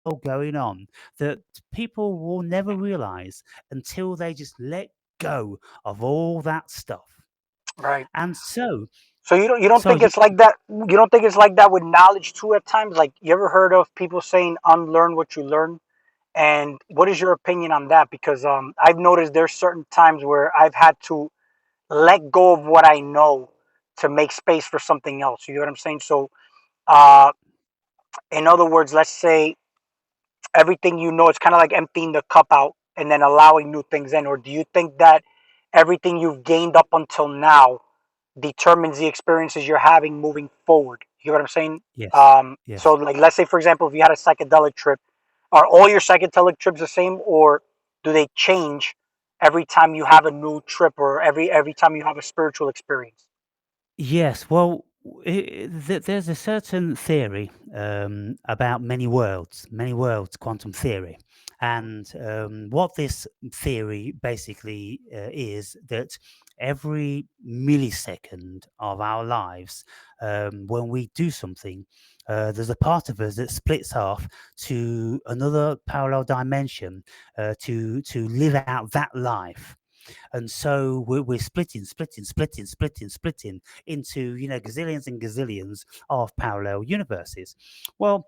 world going on that people will never realize until they just let go of all that stuff. Right. And so, So you don't so think you, it's like that? You don't think it's like that with knowledge too at times? Like you ever heard of people saying unlearn what you learn? And what is your opinion on that? Because I've noticed there's certain times where I've had to let go of what I know to make space for something else. You know what I'm saying? So, uh, in other words, let's say everything you know, it's kind of like emptying the cup out and then allowing new things in. Or do you think that everything you've gained up until now determines the experiences you're having moving forward? You know what I'm saying? yes, So, yes. like, let's say, for example, if you had a psychedelic trip, are all your psychedelic trips the same, or do they change every time you have a new trip, or every time you have a spiritual experience? Yes, well, there's a certain theory about many worlds quantum theory. And what this theory basically is that every millisecond of our lives, when we do something, there's a part of us that splits off to another parallel dimension to live out that life. And so we're splitting into gazillions and gazillions of parallel universes. Well,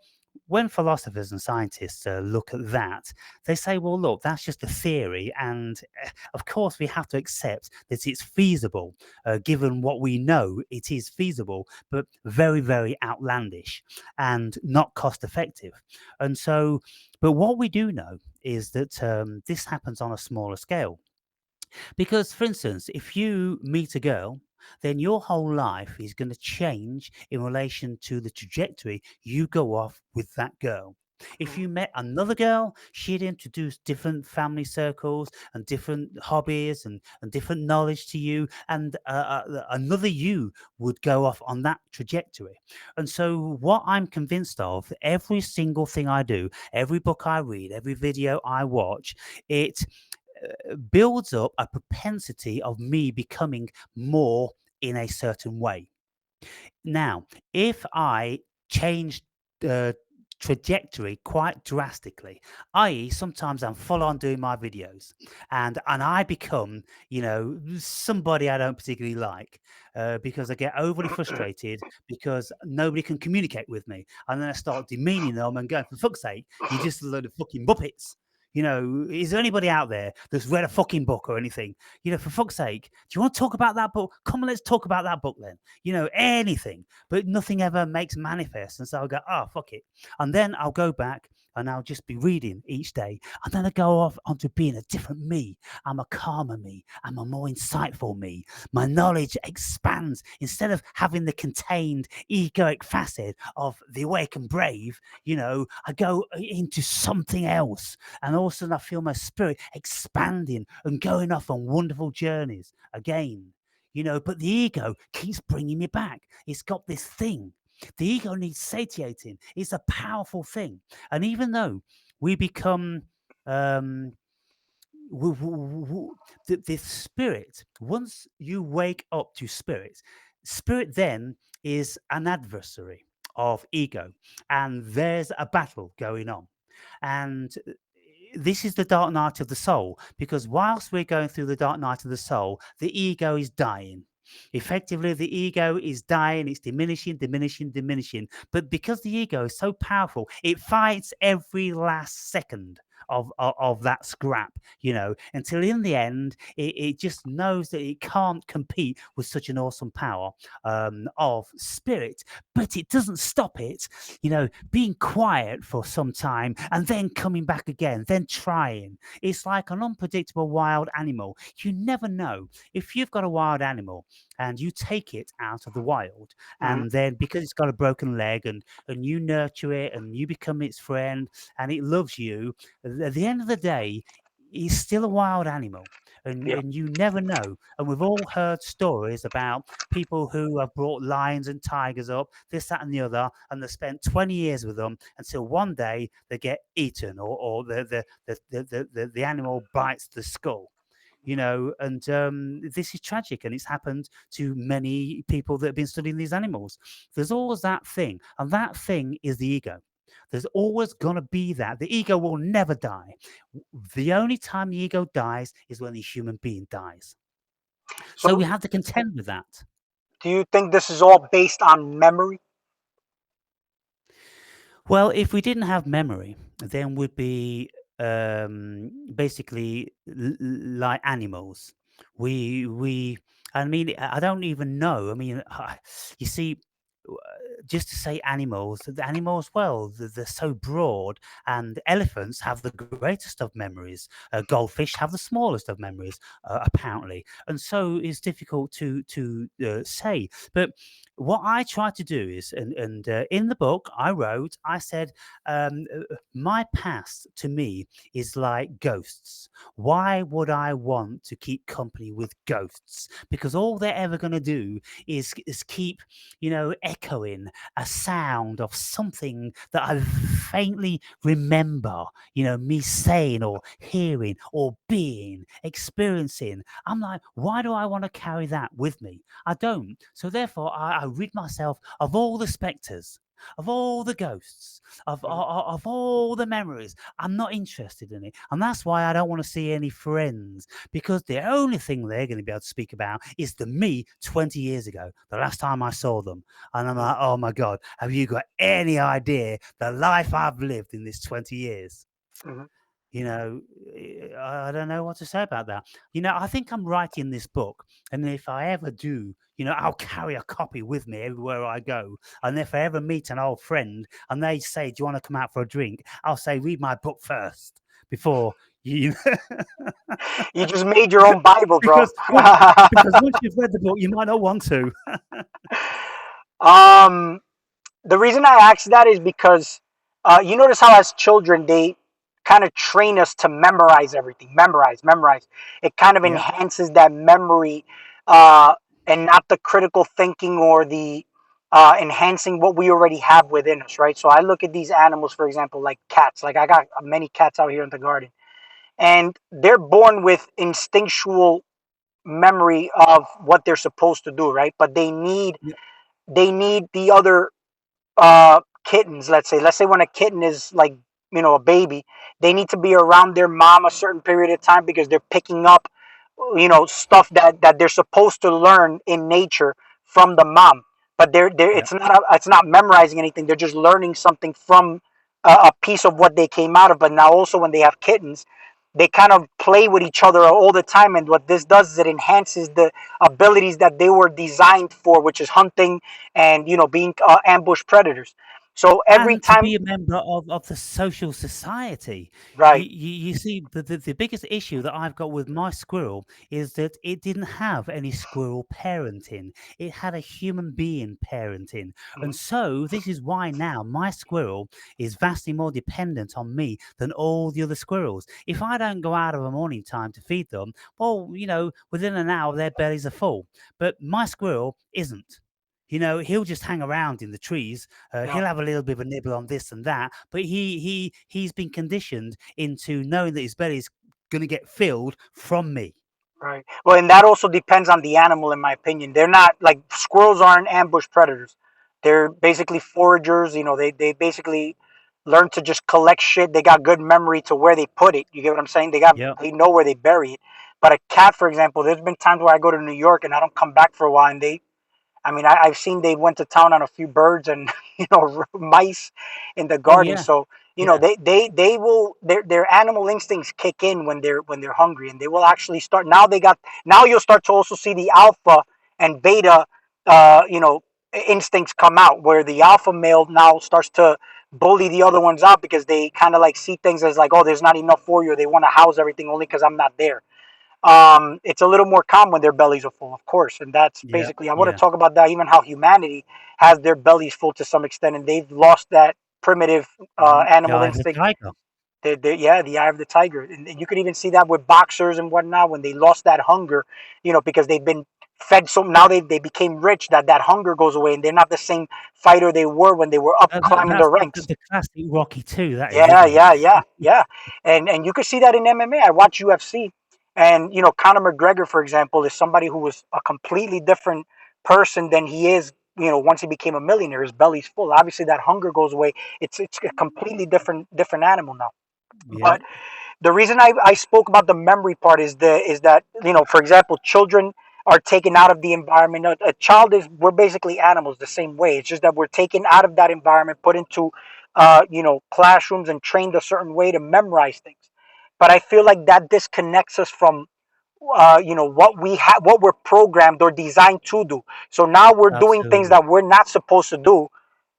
when philosophers and scientists look at that, they say, well, look, that's just a theory. And of course, we have to accept that it's feasible. Given what we know, it is feasible, but very, very outlandish and not cost effective. And so, but what we do know is that this happens on a smaller scale. Because, for instance, if you meet a girl, then your whole life is going to change in relation to the trajectory you go off with that girl. If you met another girl, she'd introduce different family circles and different hobbies and different knowledge to you, and another you would go off on that trajectory. And so, what I'm convinced of, every single thing I do, every book I read, every video I watch, it builds up a propensity of me becoming more in a certain way. Now, if I change the trajectory quite drastically, i.e., sometimes I'm full on doing my videos, and I become, somebody I don't particularly like because I get overly frustrated because nobody can communicate with me, and then I start demeaning them and going, for fuck's sake, you're just a load of fucking muppets. Is there anybody out there that's read a fucking book or anything? For fuck's sake, do you want to talk about that book? Come on, let's talk about that book then. Anything, but nothing ever makes manifest. And so I'll go, oh, fuck it. And then I'll go back and I'll just be reading each day. And then I go off onto being a different me. I'm a calmer me. I'm a more insightful me. My knowledge expands. Instead of having the contained egoic facet of the awake and brave, I go into something else. And all of a sudden I feel my spirit expanding and going off on wonderful journeys again. But the ego keeps bringing me back. It's got this thing. The ego needs satiating. It's a powerful thing. And even though we become um, the spirit, once you wake up to spirit, spirit then is an adversary of ego. And there's a battle going on. And this is the dark night of the soul, because whilst we're going through the dark night of the soul, the ego is dying. Effectively, the ego is dying, it's diminishing, diminishing, diminishing. But because the ego is so powerful, it fights every last second of that scrap, until in the end, it just knows that it can't compete with such an awesome power of spirit. But it doesn't stop it, being quiet for some time and then coming back again, then trying. It's like an unpredictable wild animal. You never know. If you've got a wild animal and you take it out of the wild, Mhm. and then because it's got a broken leg and you nurture it and you become its friend and it loves you, at the end of the day, it's still a wild animal. And, Yeah. and you never know. And we've all heard stories about people who have brought lions and tigers up, this, that, and the other, and they spent 20 years with them until one day they get eaten, or the animal bites the skull. And this is tragic, and it's happened to many people that have been studying these animals. There's always that thing, and that thing is the ego. There's always going to be that. The ego will never die. The only time the ego dies is when the human being dies. So So we have to contend with that. do you think this is all based on memory? Well, if we didn't have memory, then we'd be basically like animals. We. I mean, I don't even know. I mean, you see, just to say animals, the animals, well, they're so broad, and elephants have the greatest of memories. Goldfish have the smallest of memories, apparently, and so it's difficult to say. But what I try to do is, and in the book I said, my past to me is like ghosts. Why would I want to keep company with ghosts? Because all they're ever going to do is keep, echoing a sound of something that I faintly remember, me saying or hearing or being, experiencing. I'm like, why do I want to carry that with me? I don't. So therefore, I rid myself of all the specters, of all the ghosts, Mhm. of all the memories. I'm not interested in it. And that's why I don't want to see any friends, because the only thing they're going to be able to speak about is the me 20 years ago, the last time I saw them. And I'm Mhm. like, oh my God, have you got any idea the life I've lived in this 20 years? Mhm. I don't know what to say about that. I think I'm writing this book, and if I ever do, I'll carry a copy with me everywhere I go. And if I ever meet an old friend and they say, "Do you want to come out for a drink?" I'll say, "Read my book first before you," You just made your own Bible, bro. because once you've read the book, you might not want to. um, the reason I asked that is because you notice how as children they kind of train us to memorize everything, memorize. It kind of Yeah, enhances that memory, uh, and not the critical thinking or the enhancing what we already have within us, right? So I look at these animals, for example, like cats. Like I got many cats out here in the garden, and they're born with instinctual memory of what they're supposed to do, right? But yeah, they need the other kittens. Let's say when a kitten is like, a baby, they need to be around their mom a certain period of time because they're picking up, stuff that they're supposed to learn in nature from the mom. But they're yeah. it's not memorizing anything. They're just learning something from a piece of what they came out of. But now also when they have kittens, they kind of play with each other all the time, and what this does is it enhances the abilities that they were designed for, which is hunting and being ambush predators. So every And to time, be a member of the social society. You, right? you, you see, the biggest issue that I've got with my squirrel is that it didn't have any squirrel parenting. It had a human being parenting. Mhm. And so this is why now my squirrel is vastly more dependent on me than all the other squirrels. If I don't go out of a morning time to feed them, well, within an hour their bellies are full. But my squirrel isn't. He'll just hang around in the trees. Yeah. He'll have a little bit of a nibble on this and that, but he's been conditioned into knowing that his belly's going to get filled from me. Right. Well, and that also depends on the animal, in my opinion. They're not like squirrels aren't ambush predators. They're basically foragers. They basically learn to just collect shit. They got good memory to where they put it. You get what I'm saying? Yeah. They know where they bury it. But a cat, for example, there's been times where I go to New York and I don't come back for a while, and I've seen they went to town on a few birds and mice in the Oh garden. yeah. So Yeah. they will their animal instincts kick in when they're hungry, and they will actually start. Now you'll start to also see the alpha and beta instincts come out, where the alpha male now starts to bully the other ones out because they kind of like see things as like, oh, there's not enough for you. They want to house everything only because I'm not there. It's a little more calm when their bellies are full, of course. And that's Yeah. basically, I want to Yeah. talk about that, even how humanity has their bellies full to some extent, and they've lost that primitive The animal eye of the instinct. tiger. Yeah, the eye of the tiger. And you could even see that with boxers and whatnot when they lost that hunger, because they've been fed so now they became rich, that hunger goes away, and they're not the same fighter they were when they were up climbing the That's the, ranks. the classic Rocky too. That is, Yeah, isn't it? yeah, yeah, yeah. And you can see that in MMA. I watch UFC, and Conor McGregor, for example, is somebody who was a completely different person than he is once he became a millionaire, his belly's full. Obviously, that hunger goes away. It's a completely different animal now. Yeah, But the reason I spoke about the memory part is that for example, children are taken out of the environment. A child is we're basically animals the same way. It's just that we're taken out of that environment, put into classrooms and trained a certain way to memorize things. But I feel like that disconnects us from what we have, what we're programmed or designed to do. So now we're doing things absolutely. that we're not supposed to do,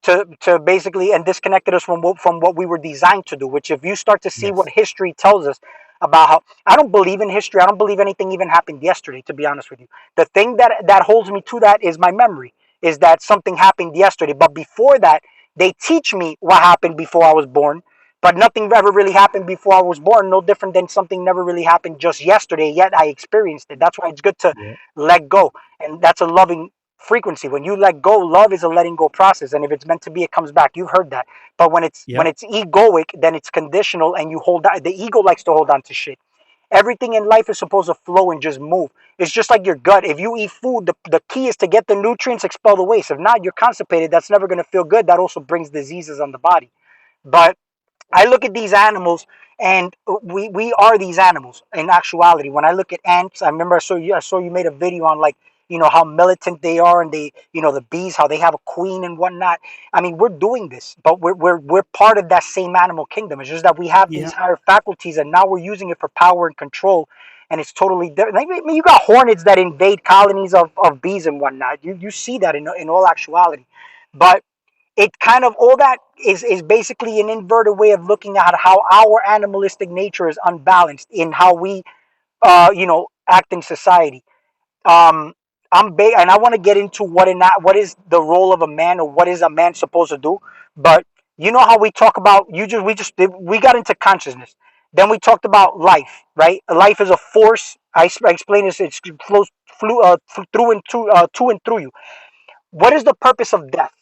to basically, and disconnected us from what we were designed to do. Which, if you start to see what Yes. history tells us about how, I don't believe in history. I don't believe anything even happened yesterday. To be honest with you, the thing that holds me to that is my memory. Is that something happened yesterday? But before that, they teach me what happened before I was born, but nothing ever really happened before I was born. No different than something never really happened just yesterday, yet I experienced it. That's why it's good to Yeah. let go. And that's a loving frequency. When you let go, love is a letting go process. And if it's meant to be, it comes back. You've heard that. But when Yep. it's egoic, then it's conditional, and you hold on. The ego likes to hold on to shit. Everything in life is supposed to flow and just move. It's just like your gut. If you eat food, the key is to get the nutrients, expel the waste. If not, you're constipated. That's never going to feel good. That also brings diseases on the body. But I look at these animals, and we are these animals in actuality. When I look at ants, I remember I saw you made a video on, like, how militant they are, and they, the bees, how they have a queen and whatnot. I mean, we're doing this, but we're part of that same animal kingdom. It's just that we have these Yeah. higher faculties, and now we're using it for power and control, and it's totally different. I mean, you got hornets that invade colonies of bees and whatnot. You see that in all actuality, but it kind of, all that is basically an inverted way of looking at how our animalistic nature is unbalanced in how we act in society. um I'm big, and I want to get into what is the role of a man, or what is a man supposed to do. But you know how we talk about, we got into consciousness, then we talked about life, right? Life is a force. I explained this. It flows through and to and through you. What is the purpose of death?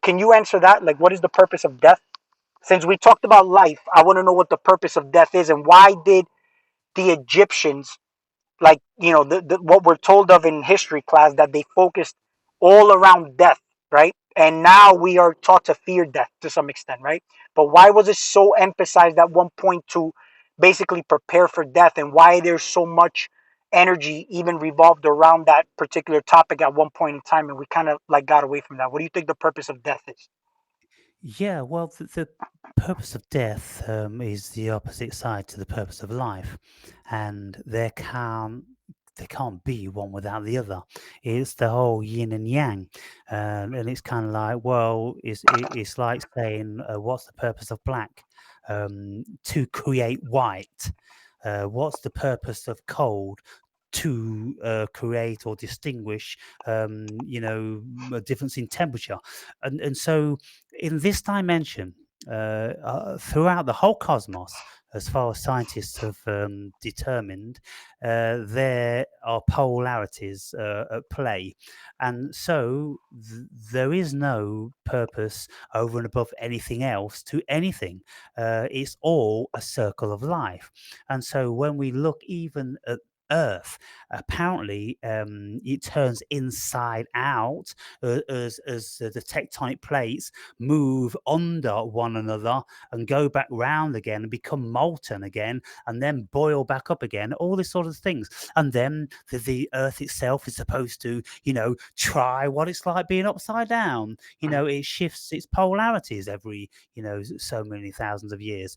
Can you answer that? Like, what is the purpose of death? Since we talked about life, I want to know what the purpose of death is, and why did the Egyptians, like, what we're told of in history class, that they focused all around death, right? And now we are taught to fear death to some extent, right? But why was it so emphasized at one point to basically prepare for death, and why there's so much energy even revolved around that particular topic at one point in time, and we kind of like got away from that? What do you think the purpose of death is? Yeah, well, the purpose of death is the opposite side to the purpose of life, and there can't be one without the other. It's the whole yin and yang, and it's kind of like, well, it's like saying, what's the purpose of black? To create white. What's the purpose of cold? To create or distinguish, a difference in temperature, and so in this dimension, throughout the whole cosmos, as far as scientists have determined, there are polarities at play. And so there is no purpose over and above anything else to anything. It's all a circle of life. And so when we look even at Earth, apparently it turns inside out as the tectonic plates move under one another and go back round again and become molten again and then boil back up again, all this sort of things. And then the Earth itself is supposed to, try what it's like being upside down. It shifts its polarities every, so many thousands of years.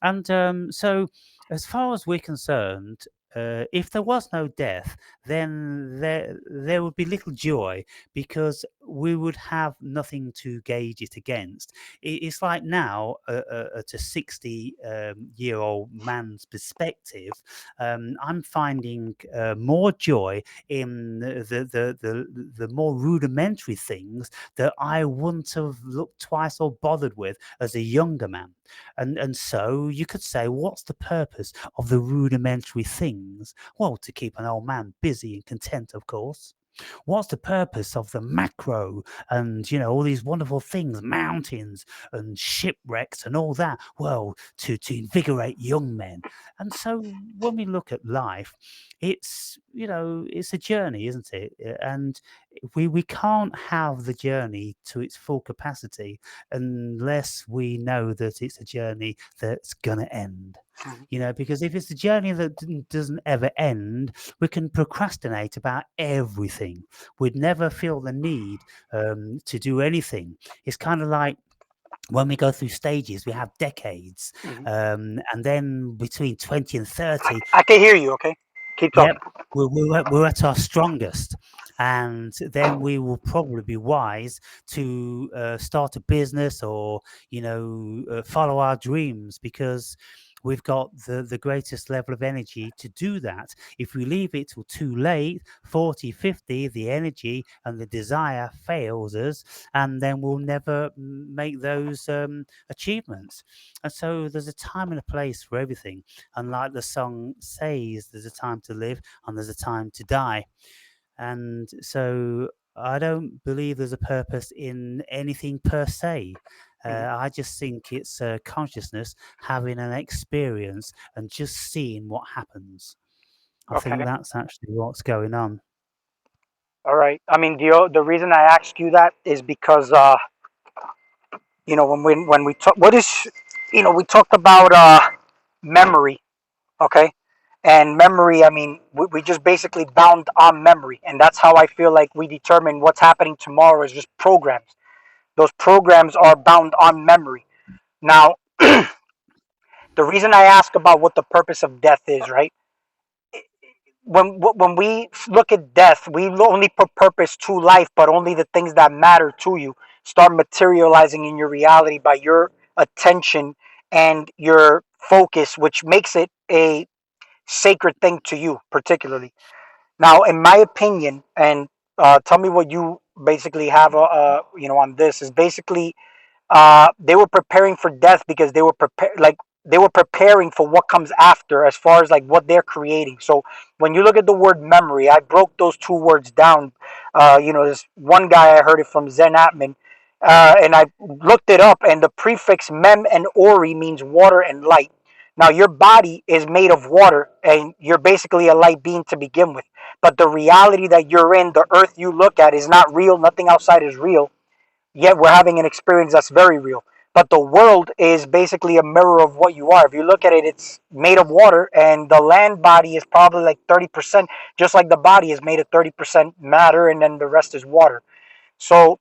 And so, as far as we're concerned, if there was no death, then there would be little joy because we would have nothing to gauge it against. It's like now, at a 60-year-old man's perspective, I'm finding more joy in the more rudimentary things that I wouldn't have looked twice or bothered with as a younger man. And so you could say, what's the purpose of the rudimentary things? Well, to keep an old man busy and content, of course. What's the purpose of the macro and, all these wonderful things, mountains and shipwrecks and all that? Well, to invigorate young men. And so when we look at life, it's a journey, isn't it? And we can't have the journey to its full capacity unless we know that it's a journey that's going to end. Mhm. Because if it's a journey that doesn't ever end, we can procrastinate about everything. We'd never feel the need to do anything. It's kind of like when we go through stages, we have decades, Mhm. and then between 20 and 30, I can hear you. Okay, keep talking. yep, we're at our strongest. And then we will probably be wise to start a business or, follow our dreams because we've got the greatest level of energy to do that. If we leave it till too late, 40, 50, the energy and the desire fails us, and then we'll never make those achievements. And so there's a time and a place for everything. And like the song says, there's a time to live and there's a time to die. And so I don't believe there's a purpose in anything per se. Mhm. I just think it's consciousness having an experience and just seeing what happens. I think Okay. that's actually what's going on. All right. I mean, the reason I asked you that is because when we talk, what is, we talked about memory. Okay. And memory, I mean, we just basically bound on memory, and that's how I feel like we determine what's happening tomorrow is just programs. Those programs are bound on memory. Now, the reason I ask about what the purpose of death is, right? When we look at death, we only put purpose to life, but only the things that matter to you start materializing in your reality by your attention and your focus, which makes it a sacred thing to you, particularly. Now, in my opinion, and tell me what you basically have, on this, is basically they were preparing for death because they were preparing for what comes after as far as like what they're creating. So when you look at the word memory, I broke those two words down. This one guy, I heard it from Zen Atman, and I looked it up, and the prefix mem and ori means water and light. Now your body is made of water, and you're basically a light being to begin with, but the reality that you're in, the earth you look at, is not real. Nothing outside is real, yet we're having an experience that's very real. But the world is basically a mirror of what you are. If you look at it, it's made of water, and the land body is probably like 30%, just like the body is made of 30% matter, and then the rest is water. So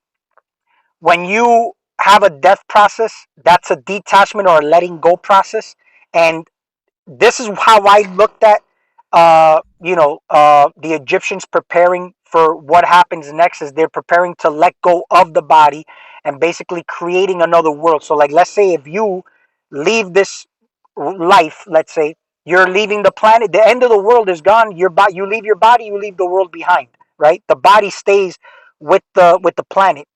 when you have a death process, that's a detachment or a letting go process. And this is how I looked at, the Egyptians preparing for what happens next is they're preparing to let go of the body and basically creating another world. So, like, let's say if you leave this life, let's say you're leaving the planet, the end of the world is gone. You leave your body, you leave the world behind, right? The body stays with the planet,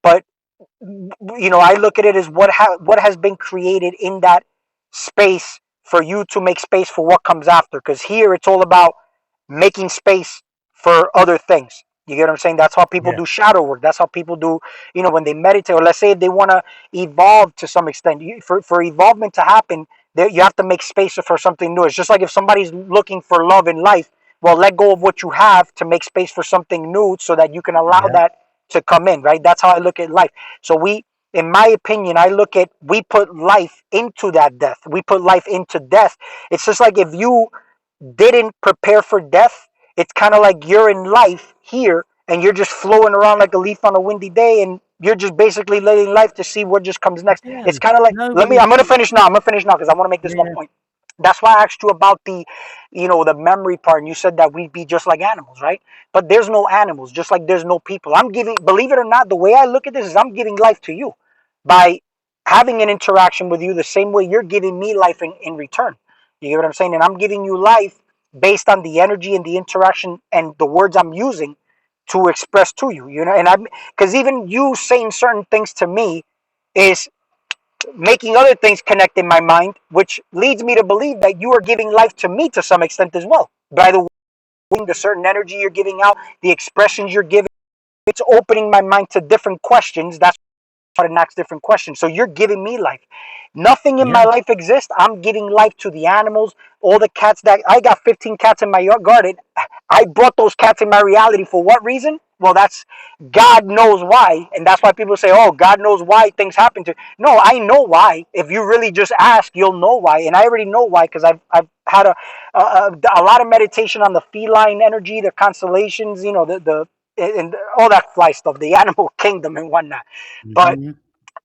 but I look at it as what has been created in that space for you to make space for what comes after. Because here it's all about making space for other things. You get what I'm saying? That's how people Yeah. do shadow work. That's how people do, when they meditate, or let's say if they want to evolve to some extent. For evolvement to happen, you have to make space for something new. It's just like if somebody's looking for love in life, well, let go of what you have to make space for something new so that you can allow Yeah. that to come in, right? That's how I look at life. So in my opinion, I look at, we put life into that death. We put life into death. It's just like if you didn't prepare for death, it's kind of like you're in life here and you're just flowing around like a leaf on a windy day, and you're just basically letting life to see what just comes next. Yeah. It's kind of like, Nobody. I'm going to finish now. I'm going to finish now because I want to make this one Yeah. point. That's why I asked you about the memory part, and you said that we'd be just like animals, right? But there's no animals, just like there's no people. I'm giving, believe it or not, the way I look at this is I'm giving life to you by having an interaction with you the same way you're giving me life in return. You get what I'm saying? And I'm giving you life based on the energy and the interaction and the words I'm using to express to you. And because even you saying certain things to me is making other things connect in my mind, which leads me to believe that you are giving life to me to some extent as well. By the the certain energy you're giving out, the expressions you're giving. It's opening my mind to different questions. That's how to ask different questions. So you're giving me life. Nothing in my Yeah. life exists. I'm giving life to the animals, all the cats that I got 15 cats in my garden. I brought those cats in my reality for what reason? Well, that's God knows why. And that's why people say, oh, God knows why things happen to. No, I know why. If you really just ask, you'll know why. And I already know why because I've had a lot of meditation on the feline energy, the constellations, the and all that fly stuff, the animal kingdom and whatnot. But Mhm.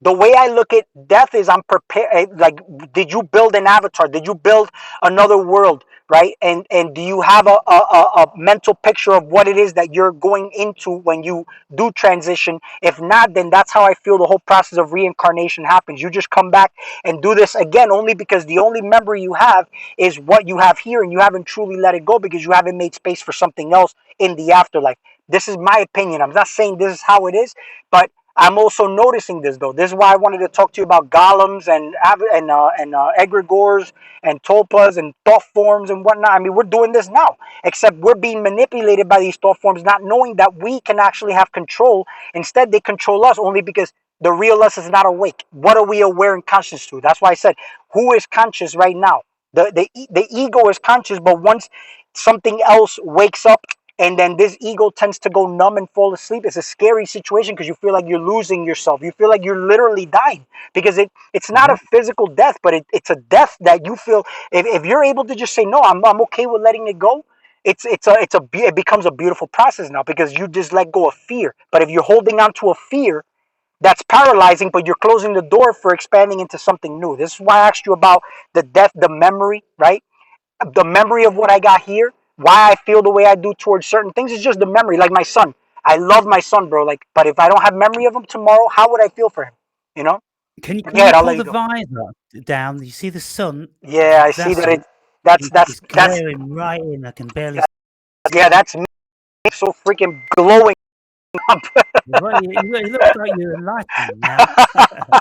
the way I look at death is I'm prepared. Like, did you build an avatar? Did you build another world? Right? And do you have a mental picture of what it is that you're going into when you do transition? If not, then that's how I feel the whole process of reincarnation happens. You just come back and do this again only because the only memory you have is what you have here, and you haven't truly let it go because you haven't made space for something else in the afterlife. This is my opinion. I'm not saying this is how it is, but I'm also noticing this though. This is why I wanted to talk to you about golems and egregores and tulpas and thought forms and whatnot. I mean, we're doing this now, except we're being manipulated by these thought forms, not knowing that we can actually have control. Instead, they control us only because the real us is not awake. What are we aware and conscious to? That's why I said, who is conscious right now? The ego is conscious, but once something else wakes up and then this ego tends to go numb and fall asleep. It's a scary situation because you feel like you're losing yourself. You feel like you're literally dying because it's not a Yeah. physical death, but it's a death that you feel. If you're able to just say no, I'm okay with letting it go. It becomes a beautiful process now because you just let go of fear. But if you're holding on to a fear, that's paralyzing, but you're closing the door for expanding into something new. This is why I asked you about the death, the memory, right? The memory of what I got here, why I feel the way I do towards certain things is just the memory. Like my son, I love my son, bro. Like, but if I don't have memory of him tomorrow, how would I feel for him? You know? Can Go you ahead, I'll pull let you the go. visor down? You see the sun? Yeah, I see That's that it. that's It's that's glaring right in. I can barely that, yeah, that's me so freaking glowing up. Well, it looks like you're enlightened now. That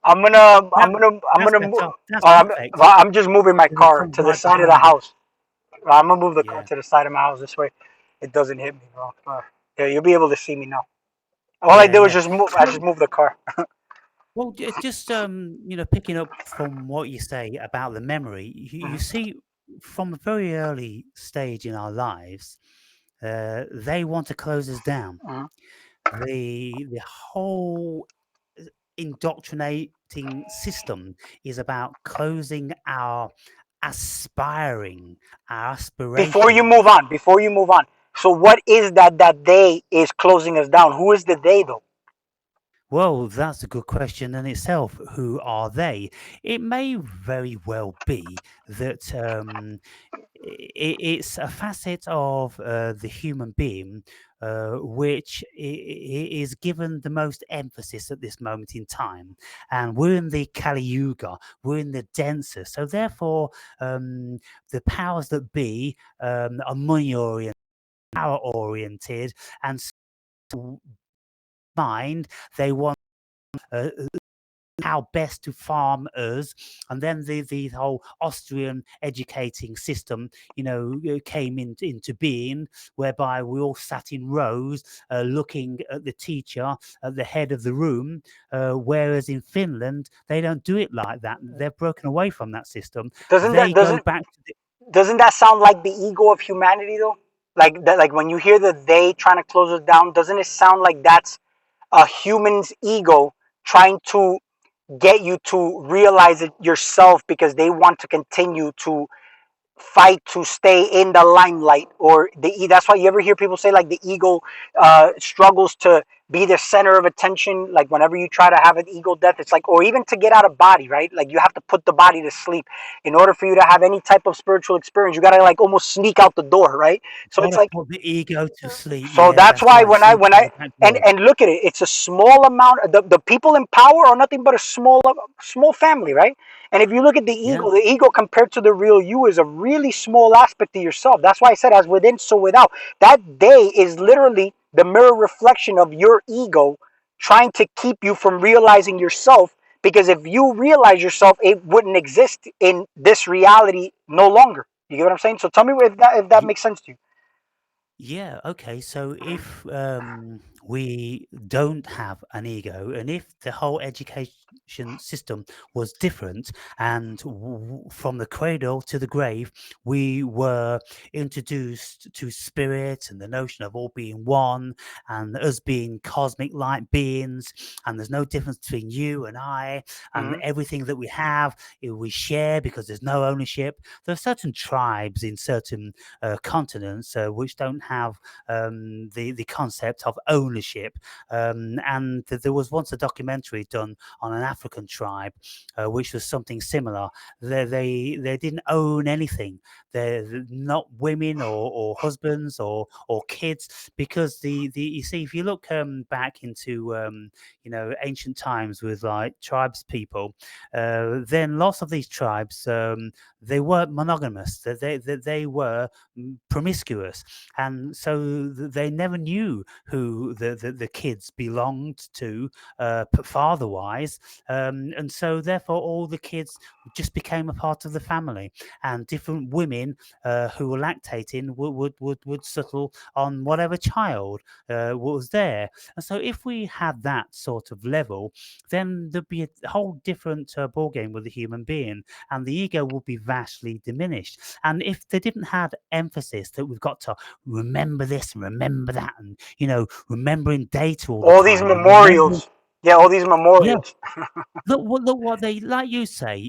I'm that's gonna move. better. That's perfect. I'm just moving my The car sun's to the right side of the behind you. house. I'm gonna move the car Yeah, to the side of my house this way. It doesn't hit me, bro. Yeah, you'll be able to see me now. All I yeah, did was yeah. just move. I So, just moved the car. well, just picking up from what you say about the memory, you Mhm, see, from a very early stage in our lives, they want to close us down. mhm. The whole indoctrinating system is about closing our aspiring, our aspirations. Before you move on. So what is that they is closing us down? Who is the they though? Well, that's a good question in itself. Who are they? It may very well be that it's a facet of the human being which is given the most emphasis at this moment in time. And we're in the Kali Yuga, we're in the denser. So, therefore, the powers that be are money oriented, power oriented, and so mind, they want. Uh, how best to farm us, and then the whole Austrian educating system, came into being, whereby we all sat in rows, looking at the teacher at the head of the room. Whereas in Finland, they don't do it like that. They've broken away from that system. Doesn't that They go doesn't back to the doesn't that sound like the ego of humanity though? Like that, like when you hear the they trying to close us down, doesn't it sound like that's a human's ego trying to get you to realize it yourself because they want to continue to fight to stay in the limelight, or that's why you ever hear people say like the ego struggles to be the center of attention. Like whenever you try to have an ego death, it's like, or even to get out of body, right? Like you have to put the body to sleep in order for you to have any type of spiritual experience. You got to like almost sneak out the door, right? So it's gotta like, put the ego to sleep. so Yeah, that's that's why right. when I Sneaking the back door. and look at it, it's a small amount. The people in power are nothing but a small family, right? And if you look at Yeah. the ego compared to the real you is a really small aspect of yourself. That's why I said, as within, so without. That day is literally the mirror reflection of your ego trying to keep you from realizing yourself. Because if you realize yourself, it wouldn't exist in this reality no longer. You get what I'm saying? So tell me if that makes sense to you. Yeah, okay. So if we don't have an ego, and if the whole education system was different, and from the cradle to the grave, we were introduced to spirit and the notion of all being one, and us being cosmic light beings, and there's no difference between you and I, and Hmm. everything that we have, we share because there's no ownership. There are certain tribes in certain continents which don't have the concept of ownership. And there was once a documentary done on an African tribe, which was something similar. They didn't own anything. They're not women or husbands or kids, because the you see, if you look back into ancient times with like tribes people, then lots of these tribes, they weren't monogamous. They were promiscuous, and so they never knew who the kids belonged to, father wise, and so therefore all the kids just became a part of the family, and different women who were lactating would settle on whatever child was there. And so if we had that sort of level, then there'd be a whole different ball game with the human being, and the ego would be vastly diminished. And if they didn't have emphasis that we've got to remember this and remember that, and remembering data all the All these time, and remembering, memorials. Yeah, all these yeah, memorials. look what they, like you say,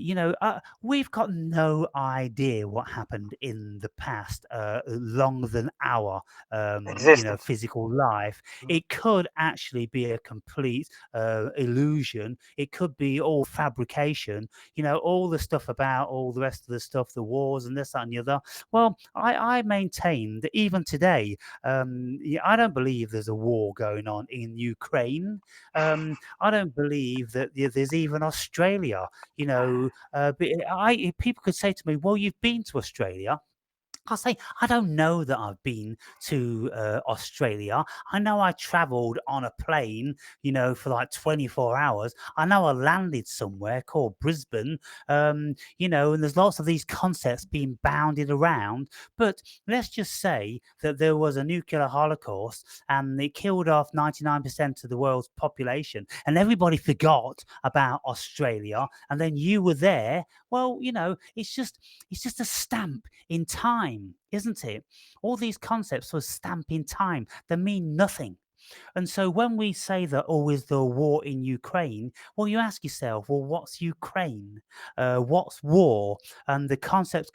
we've got no idea what happened in the past, longer than our, Existence. physical life. Mhm. It could actually be a complete illusion. It could be all fabrication. All the stuff about all the rest of the stuff, the wars and this, that, and the other. Well, I maintain that even today, yeah, I don't believe there's a war going on in Ukraine. I don't believe that there's even Australia. But people could say to me, "Well, you've been to Australia." I'll say, I don't know that I've been to Australia. I know I traveled on a plane, for like 24 hours. I know I landed somewhere called Brisbane, and there's lots of these concepts being bounded around. But let's just say that there was a nuclear holocaust and it killed off 99% of the world's population, and everybody forgot about Australia. And then you were there. Well, it's just a stamp in time, isn't it? All these concepts are stamp in time. They mean nothing. And so when we say that, oh, is there a war in Ukraine? Well, you ask yourself, well, what's Ukraine? What's war? And the concepts,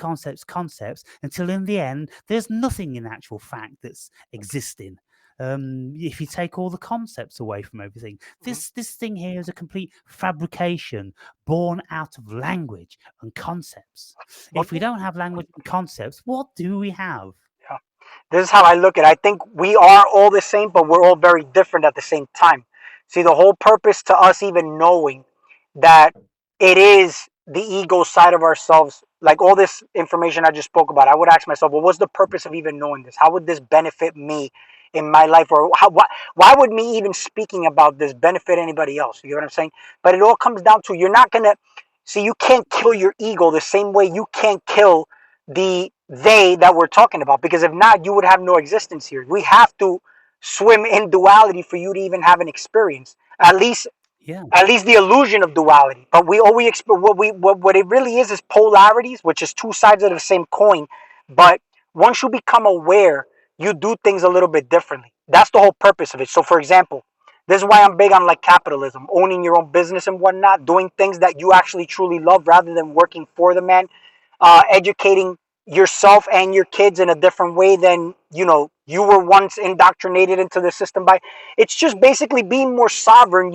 until in the end, there's nothing in actual fact that's existing. If you take all the concepts away from everything, Mhm. this thing here is a complete fabrication born out of language and concepts. Well, If we don't have language and concepts, what do we have? yeah. This is how I look at it. I think we are all the same, but we're all very different at the same time. See, the whole purpose to us even knowing that it is the ego side of ourselves, like all this information I just spoke about, I would ask myself, well, what's the purpose of even knowing this? How would this benefit me in my life? Or why would me even speaking about this benefit anybody else? You get what I'm saying? But it all comes down to, you're not going to, see, you can't kill your ego the same way you can't kill the they that we're talking about, because if not, you would have no existence here. We have to swim in duality for you to even have an experience, Yeah, at least the illusion of duality. But we always what it really is polarities, which is two sides of the same coin. But once you become aware, you do things a little bit differently. That's the whole purpose of it. So for example, this is why I'm big on like capitalism, owning your own business and whatnot, doing things that you actually truly love rather than working for the man, educating yourself and your kids in a different way than you were once indoctrinated into the system by. It's just basically being more sovereign.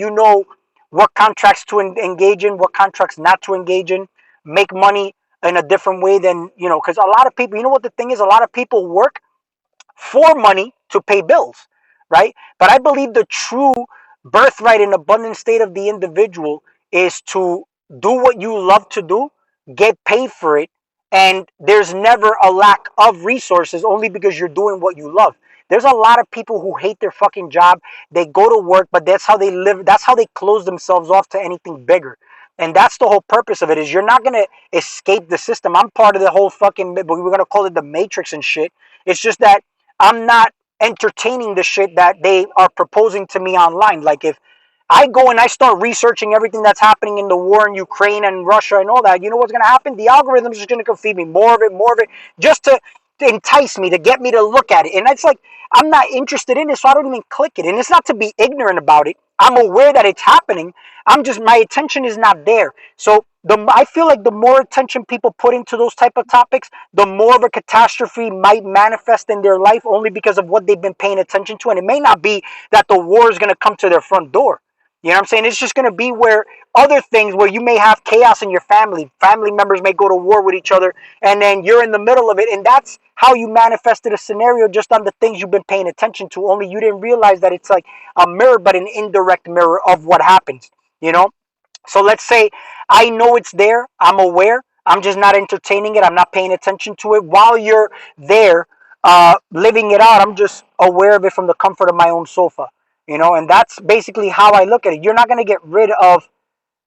What contracts to engage in, what contracts not to engage in, make money in a different way than because a lot of people, what the thing is, a lot of people work for money to pay bills, right? But I believe the true birthright and abundant state of the individual is to do what you love to do, get paid for it, and there's never a lack of resources only because you're doing what you love. There's a lot of people who hate their fucking job. They go to work, but that's how they live. That's how they close themselves off to anything bigger. And that's the whole purpose of it, is you're not going to escape the system. I'm part of the whole fucking, we're going to call it the matrix and shit. It's just that I'm not entertaining the shit that they are proposing to me online. Like, if I go and I start researching everything that's happening in the war in Ukraine and Russia and all that, you know what's going to happen? The algorithm's just going to feed me more of it, just to entice me, to get me to look at it. And it's like, I'm not interested in it, so I don't even click it. And it's not to be ignorant about it. I'm aware that it's happening. I'm just, my attention is not there. So I feel like the more attention people put into those type of topics, the more of a catastrophe might manifest in their life, only because of what they've been paying attention to. And it may not be that the war is going to come to their front door. You know what I'm saying? It's just going to be where other things, where you may have chaos in your family. Family members may go to war with each other, and then you're in the middle of it. And that's how you manifested a scenario, just on the things you've been paying attention to. Only you didn't realize that it's like a mirror, but an indirect mirror of what happens. You know? So let's say I know it's there. I'm aware. I'm just not entertaining it. I'm not paying attention to it. While you're there, living it out, I'm just aware of it from the comfort of my own sofa. And that's basically how I look at it. You're not going to get rid of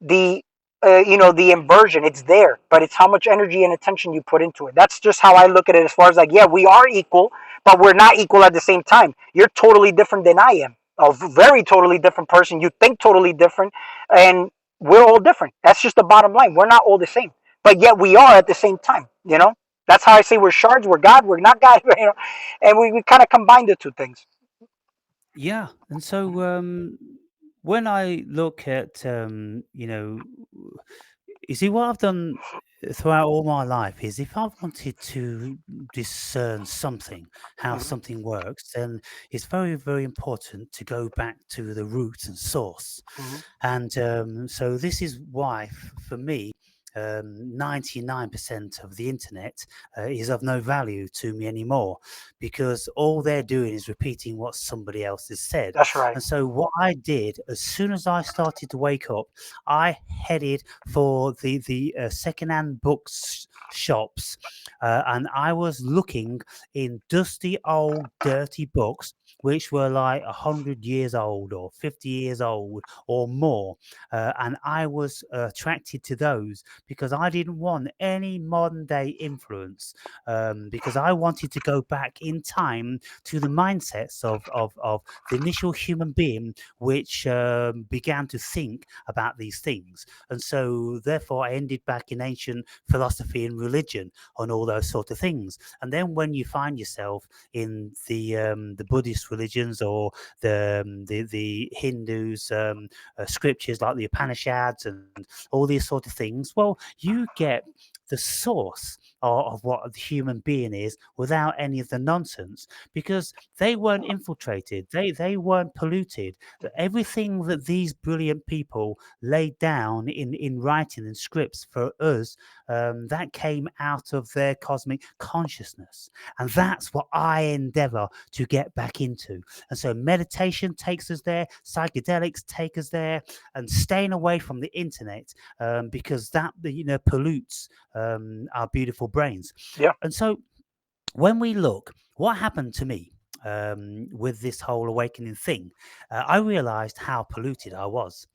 the the inversion. It's there, but it's how much energy and attention you put into it. That's just how I look at it, as far as, like, yeah, we are equal, but we're not equal at the same time. You're totally different than I am, a very totally different person. You think totally different, and we're all different. That's just the bottom line. We're not all the same, but yet we are at the same time. That's how I say we're shards, we're God, we're not God. And we kind of combine the two things. Yeah, and so when I look at you see, what I've done throughout all my life is, if I've wanted to discern something, how Hmm. something works, then it's very, very important to go back to the root and source. Hmm. And so this is why, for me, 99% of the internet is of no value to me anymore, because all they're doing is repeating what somebody else has said. That's right. And so what I did, as soon as I started to wake up, I headed for the secondhand books shops, and I was looking in dusty old dirty books which were like 100 years old or 50 years old or more. And I was attracted to those because I didn't want any modern day influence, because I wanted to go back in time to the mindsets of the initial human being which began to think about these things. And so, therefore, I ended back in ancient philosophy and religion on all those sort of things. And then when you find yourself in the Buddhist religions, or the Hindus, scriptures like the Upanishads and all these sort of things, well, you get the source of what the human being is without any of the nonsense, because they weren't infiltrated, they weren't polluted. Everything that these brilliant people laid down in writing and scripts for us, that came out of their cosmic consciousness. And that's what I endeavor to get back into. And so meditation takes us there, psychedelics take us there, and staying away from the internet, because that pollutes our beautiful brains. Yeah. And so when we look, what happened to me with this whole awakening thing, I realized how polluted I was.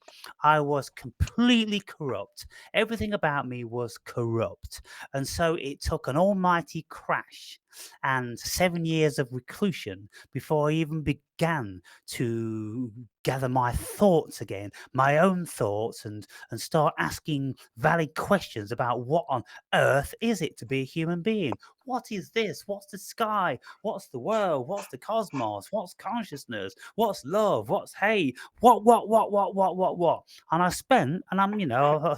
I was completely corrupt. Everything about me was corrupt. And so it took an almighty crash and 7 years of reclusion before I even began to gather my thoughts again, my own thoughts, and start asking valid questions about what on earth is it to be a human being? What is this? What's the sky? What's the world? What's the cosmos? What's consciousness? What's love? What's hate? What? And I spent, and I'm,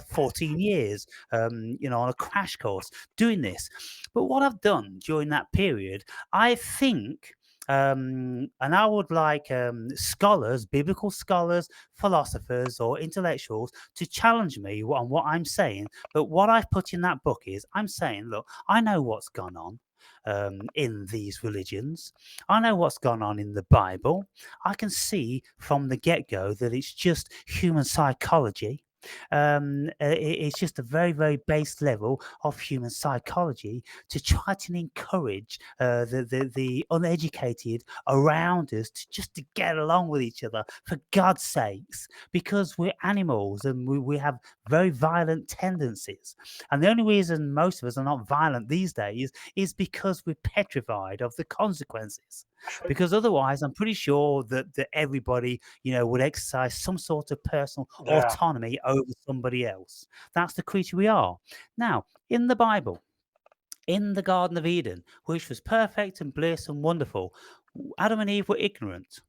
14 years, on a crash course doing this. But what I've done during that period, I think, and I would like scholars, biblical scholars, philosophers, or intellectuals to challenge me on what I'm saying. But what I've put in that book is, I'm saying, look, I know what's gone on in these religions. I know what's gone on in the Bible. I can see from the get go that it's just human psychology. It's just a very, very base level of human psychology to try to encourage the uneducated around us to just to get along with each other, for God's sakes, because we're animals and we have very violent tendencies. And the only reason most of us are not violent these days is because we're petrified of the consequences. That's right. Because otherwise, I'm pretty sure that everybody, would exercise some sort of personal Yeah. autonomy over somebody else. That's the creature we are. Now, in the Bible, in the Garden of Eden, which was perfect and bliss and wonderful, Adam and Eve were ignorant.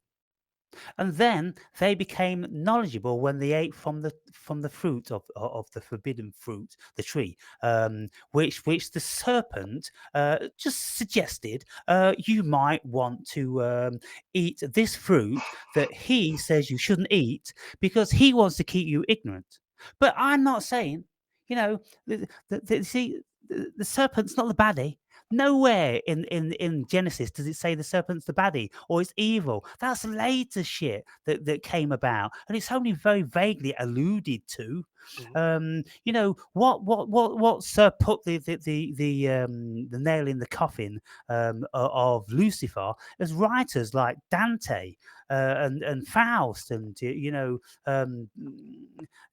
And then they became knowledgeable when they ate from the fruit of the forbidden fruit, the tree, which the serpent just suggested you might want to eat this fruit that he says you shouldn't eat because he wants to keep you ignorant. But I'm not saying, you know, see, the serpent's not the baddie. Nowhere in Genesis does it say the serpent's the baddie or it's evil. That's later shit that came about, and it's only very vaguely alluded to. Mhm. What Sir put the nail in the coffin of Lucifer as writers like Dante and Faust and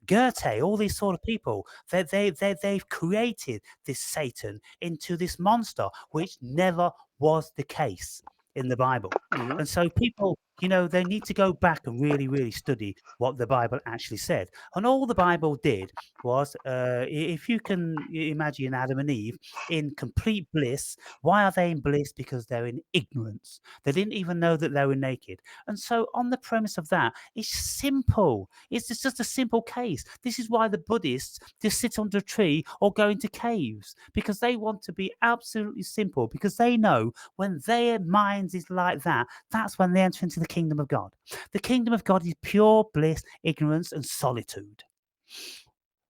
Goethe, all these sort of people. They've created this Satan into this monster, which never was the case in the Bible. Mhm. And so people, they need to go back and really, really study what the Bible actually said. And all the Bible did was, if you can imagine Adam and Eve in complete bliss, why are they in bliss? Because they're in ignorance. They didn't even know that they were naked. And so, on the premise of that, it's simple. It's just a simple case. This is why the Buddhists just sit under a tree or go into caves, because they want to be absolutely simple, because they know when their minds is like that, that's when they enter into the kingdom of God. The kingdom of God is pure bliss, ignorance, and solitude.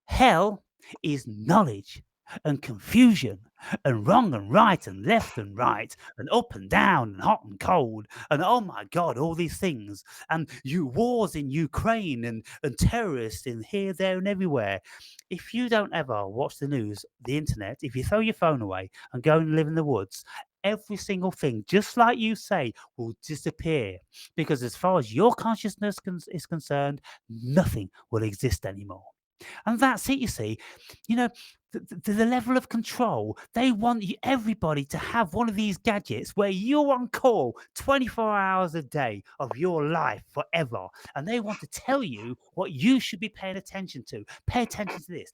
Hell is knowledge and confusion and wrong and right and left and right and up and down and hot and cold and oh my god, all these things, and you wars in Ukraine and terrorists in here, there, and everywhere. If you don't ever watch the news, the internet, if you throw your phone away and go and live in the woods, every single thing, just like you say, will disappear, because as far as your consciousness is concerned, nothing will exist anymore. And that's it, you see. You know, the level of control, they want everybody to have one of these gadgets where you're on call 24 hours a day of your life forever. And they want to tell you what you should be paying attention to. Pay attention to this.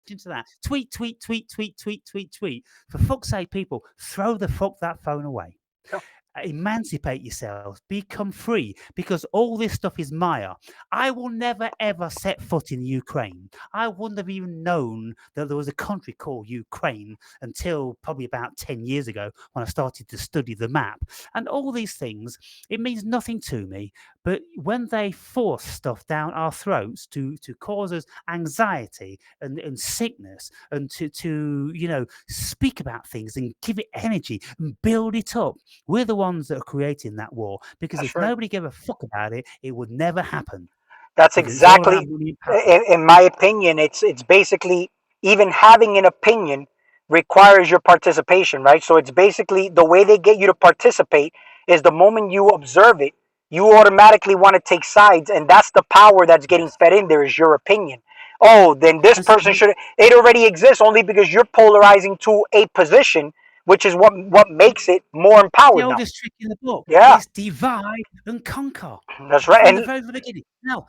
Into that. Tweet, tweet, tweet, tweet, tweet, tweet, tweet. For fuck's sake, people, throw the fuck that phone away. Yeah. Emancipate yourselves, become free, because all this stuff is Maya. I will never ever set foot in Ukraine. I wouldn't have even known that there was a country called Ukraine until probably about 10 years ago when I started to study the map. And all these things, it means nothing to me. But when they force stuff down our throats to cause us anxiety and sickness, and to speak about things and give it energy and build it up, we're the ones that are creating that war, because That's if right. nobody gave a fuck about it, it would never happen, That's because it's all about exactly, money and power. in my opinion, it's basically even having an opinion requires your participation, right? So it's basically the way they get you to participate is the moment you observe it, you automatically want to take sides, and that's the power that's getting Yes. fed in there is your opinion. Oh, then this And so person should. It already exists only because you're polarizing to a position, which is what makes it more the empowered now. oldest trick in the book Yeah, is divide and conquer. that's right. From the And very beginning. Now,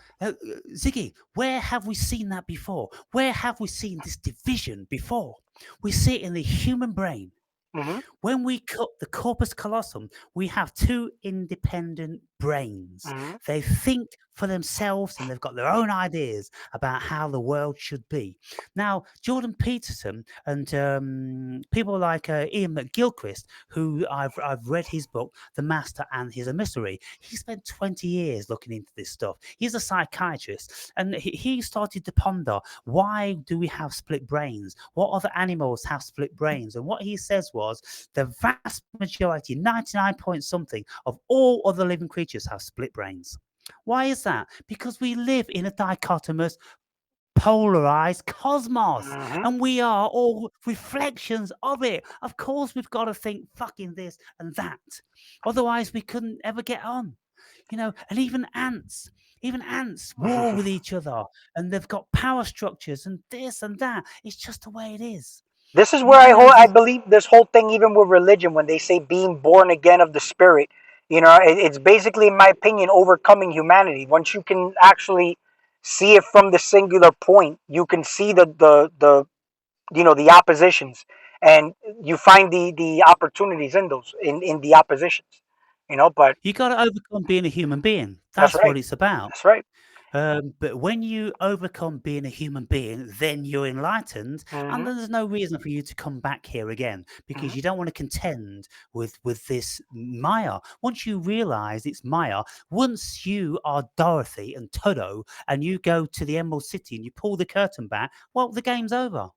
Ziggy, where have we seen that before? Where have we seen this division before? We see it in the human brain. mhm, When we cut the corpus callosum, we have two independent brains. mhm, They think for themselves and they've got their own ideas about how the world should be. Now, Jordan Peterson and people like Ian McGilchrist, who I've read his book, The Master and His Emissary. He spent 20 years looking into this stuff. He's a psychiatrist, and he started to ponder, why do we have split brains? What other animals have split brains? And what he says was, the vast majority, 99 point something, of all other living creatures have split brains. Why is that? Because we live in a dichotomous polarized cosmos, Hmm. and we are all reflections of it. Of course, we've got to think fucking this and that. Otherwise, we couldn't ever get on. And even ants war with each other, and they've got power structures and this and that. It's just the way it is. This is You, where you know, I there's, believe this whole thing, even with religion, when they say being born again of the spirit, it's basically, in my opinion, overcoming humanity. Once you can actually see it from the singular point, you can see the oppositions, and you find the opportunities in those, in the oppositions. But you got to overcome being a human being. that's That's right. what it's about. That's right. But when you overcome being a human being, then you're enlightened, and Hmm. then there's no reason for you to come back here again Hmm. because you don't want to contend with this Maya. Once you realize it's Maya, once you are Dorothy and Toto, and you go to the Emerald City and you pull the curtain back, well, the game's over.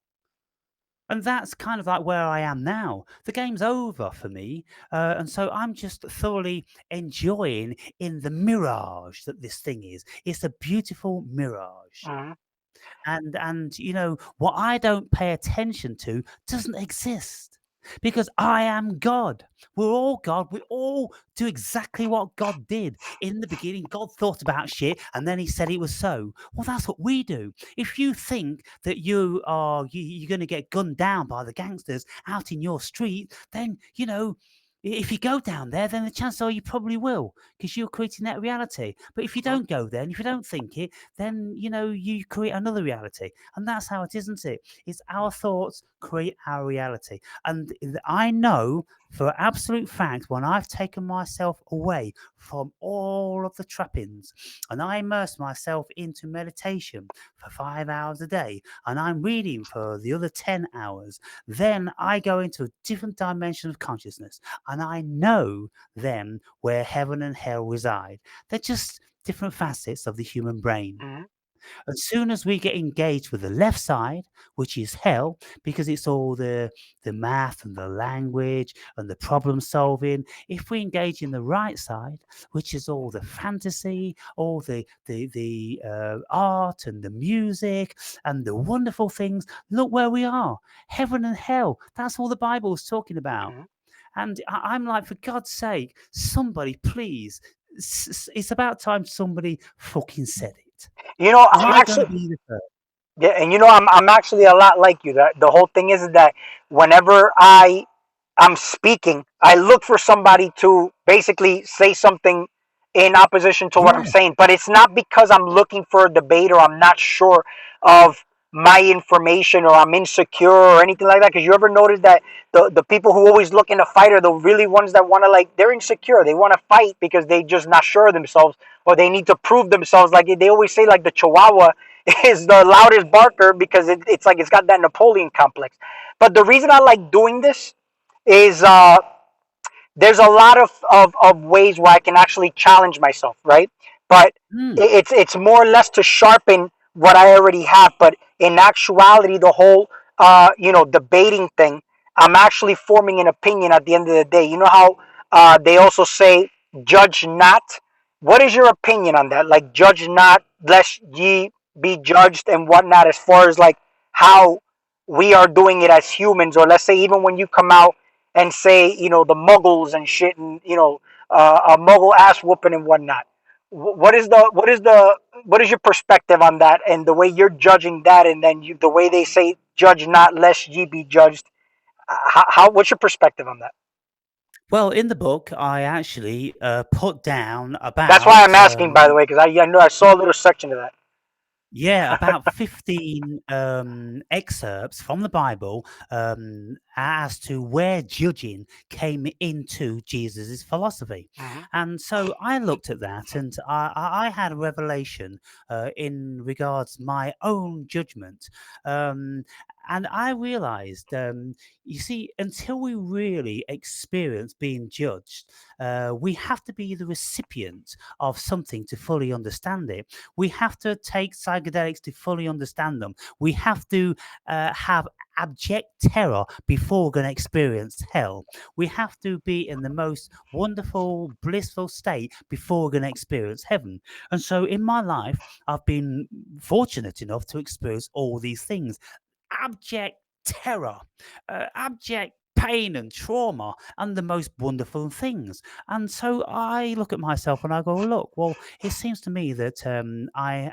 And that's kind of like where I am now. The game's over for me. And so I'm just thoroughly enjoying in the mirage that this thing is. It's a beautiful mirage. Hmm. And what I don't pay attention to doesn't exist because I am God. We're all God. We all do exactly what God did in the beginning. God thought about shit and then he said it was so. Well, that's what we do. If you think that you're going to get gunned down by the gangsters out in your street, then if you go down there, then the chances are you probably will, because you're creating that reality. But if you don't go there and if you don't think it, then you create another reality. And that's how it is, isn't it? It's our thoughts create our reality. And I know for absolute fact, when I've taken myself away from all of the trappings and I immerse myself into meditation for 5 hours a day and I'm reading for the other 10 hours, then I go into a different dimension of consciousness, and I know then where heaven and hell reside. They're just different facets of the human brain. Hmm. As soon as we get engaged with the left side, which is hell, because it's all the math and the language and the problem solving, if we engage in the right side, which is all the fantasy, all the art and the music and the wonderful things, look where we are. Heaven and hell. That's all the Bible is talking about. Hmm. And I'm like, for God's sake, somebody, please. It's about time somebody fucking said it. Am I'm I going to actually. be the first? Yeah, and I'm actually a lot like you. That the whole thing is that whenever I'm speaking, I look for somebody to basically say something in opposition to what I'm Yeah. saying. But it's not because I'm looking for a debate or I'm not sure of my information or I'm insecure or anything like that. Because you ever notice that the people who always look in a fight are the really ones that want to, like, they're insecure. They want to fight because they just not sure of themselves or they need to prove themselves. Like they always say, like the Chihuahua is the loudest barker because it's like it's got that Napoleon complex. But the reason I like doing this is there's a lot of ways where I can actually challenge myself, right? But Mm, it's more or less to sharpen what I already have. But in actuality, the whole debating thing, I'm actually forming an opinion at the end of the day. You know how they also say, "Judge not." What is your opinion on that? Like, judge not, lest ye be judged, and whatnot. As far as like how we are doing it as humans, or let's say even when you come out and say, the Muggles and shit, and a Muggle ass whooping and whatnot. What is your perspective on that, and the way you're judging that, and then the way they say, "Judge not, lest ye be judged." How what's your perspective on that? well, in the book, I actually put down That's why about I'm asking, by the way, because I know I saw a little section of that. yeah, about 15 excerpts from the Bible as to where judging came into Jesus's philosophy. Hmm. And so I looked at that and I had a revelation in regards my own judgment. Um, And I realized, you see, until we really experience being judged, we have to be the recipient of something to fully understand it. We have to take psychedelics to fully understand them. We have to have abject terror before we're going to experience hell. We have to be in the most wonderful, blissful state before we're going to experience heaven. And so in my life, I've been fortunate enough to experience all these things: abject terror, abject pain and trauma, and the most wonderful things. And so I look at myself and I go, look, well, it seems to me that I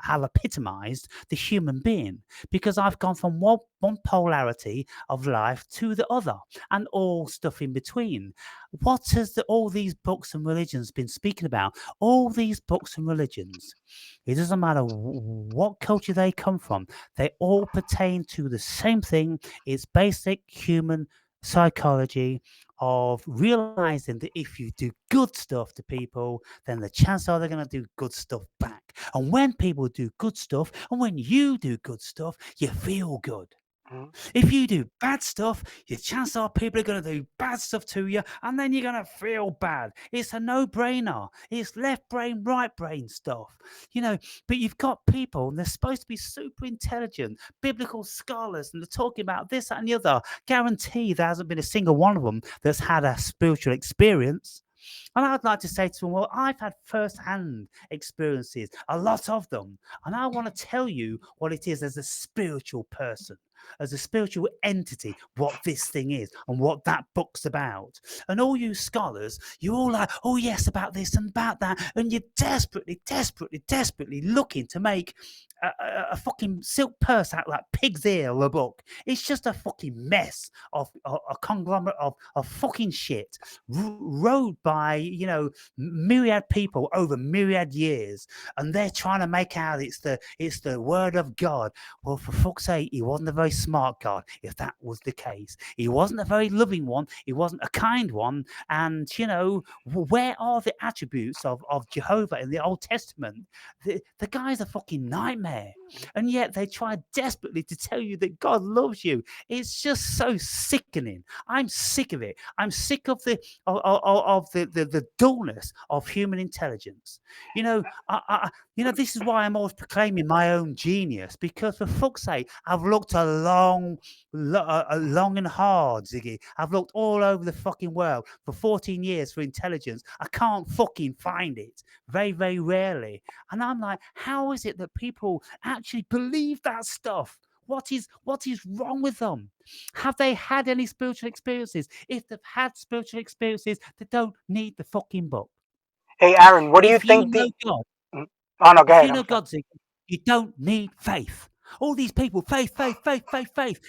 have epitomized the human being, because I've gone from one polarity of life to the other and all stuff in between. What has all these books and religions been speaking about? All these books and religions, it doesn't matter what culture they come from, they all pertain to the same thing. It's basic human psychology of realizing that if you do good stuff to people, then the chances are they're going to do good stuff back. And when people do good stuff, and when you do good stuff, you feel good. Mhm. If you do bad stuff, your chances are people are going to do bad stuff to you, and then you're going to feel bad. It's a no-brainer. It's left brain, right brain stuff, you know. But you've got people, and they're supposed to be super intelligent, biblical scholars, and they're talking about this, that, and the other. Guarantee there hasn't been a single one of them that's had a spiritual experience. And I'd like to say to them, well, I've had first-hand experiences, a lot of them. And I want to tell you what it is as a spiritual person, as a spiritual entity, what this thing is and what that book's about. And all you scholars, you're all like, oh, yes, about this and about that. And you're desperately, desperately, desperately looking to make a fucking silk purse out like pig's ear of a book. It's just a fucking mess of a conglomerate of fucking shit rode by, myriad people over myriad years, and they're trying to make out it's the word of God. Well, for fuck's sake, he wasn't a very smart God. If that was the case, he wasn't a very loving one. He wasn't a kind one. And where are the attributes of Jehovah in the Old Testament? The guy's a fucking nightmare, and yet they try desperately to tell you that God loves you. It's just so sickening. I'm sick of it. I'm sick of the dullness of human intelligence. This is why I'm always proclaiming my own genius, because for fuck's sake, I've looked long and hard, Ziggy. I've looked all over the fucking world for 14 years for intelligence. I can't fucking find it. Very, very rarely. And I'm like, how is it that people actually believe that stuff? What is wrong with them? Have they had any spiritual experiences? If they've had spiritual experiences, they don't need the fucking book. Hey, Aaron, what do you If you think know God, Mhm. Oh no, go if you ahead. I'm know sorry. God, Zeke, you don't need faith. All these people, faith, faith, faith, faith, faith.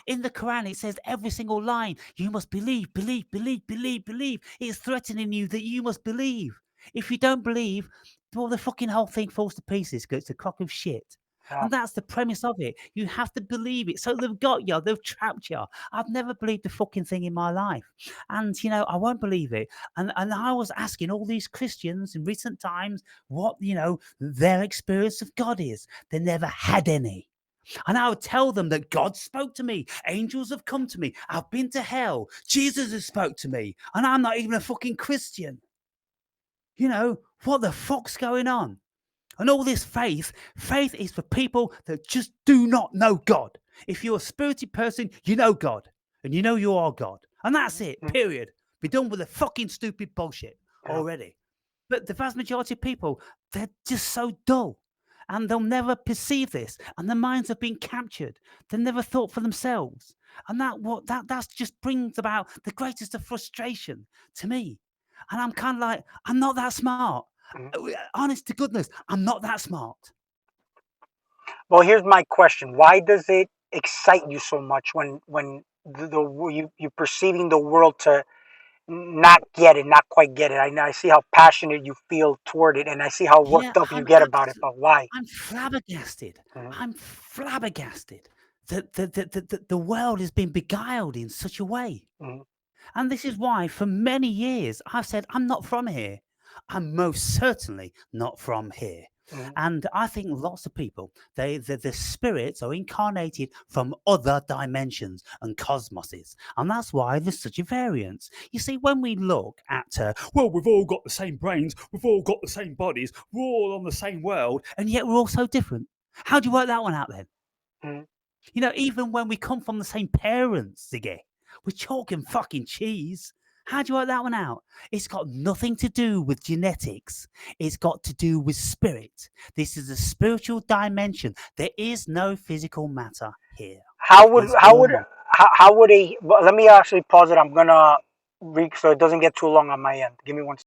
In the Quran, it says every single line, you must believe, believe, believe, believe, believe. It's threatening you that you must believe. If you don't believe, well, the fucking whole thing falls to pieces because it's a crock of shit. Yeah. And that's the premise of it. You have to believe it. So they've got you, they've trapped you. I've never believed the fucking thing in my life. And, I won't believe it. And I was asking all these Christians in recent times what, their experience of God is. They never had any. And I would tell them that God spoke to me. Angels have come to me. I've been to hell. Jesus has spoke to me. And I'm not even a fucking Christian. What the fuck's going on? And all this faith is for people that just do not know God. If you're a spirited person, you know God. And you know you are God. And that's it, Mhm. period. Be done with the fucking stupid bullshit Yeah. already. But the vast majority of people, they're just so dull. And they'll never perceive this. And their minds have been captured. They never thought for themselves. And that just brings about the greatest of frustration to me. And I'm kind of like, I'm not that smart. Mhm. Honest to goodness, I'm not that smart. Well, here's my question: why does it excite you so much when you perceiving the world to not get it, not quite get it? I see how passionate you feel toward it, and I see how Yeah, worked up you get about it. But why? I'm flabbergasted. Mhm. I'm flabbergasted that the world has been beguiled in such a way. Mhm. And this is why, for many years, I've said, I'm not from here. I'm most certainly not from here. Mhm. And I think lots of people, the spirits are incarnated from other dimensions and cosmoses. And that's why there's such a variance. You see, when we look at, well, we've all got the same brains, we've all got the same bodies, we're all on the same world, and yet we're all so different. How do you work that one out then? Mhm. You know, even when we come from the same parents, Ziggy, we're chalk and fucking cheese. How do you work that one out? It's got nothing to do with genetics. It's got to do with spirit. This is a spiritual dimension. There is no physical matter here. How would It's how all would mind. how would a well, let me actually pause it. I'm gonna read so it doesn't get too long on my end. Give me one.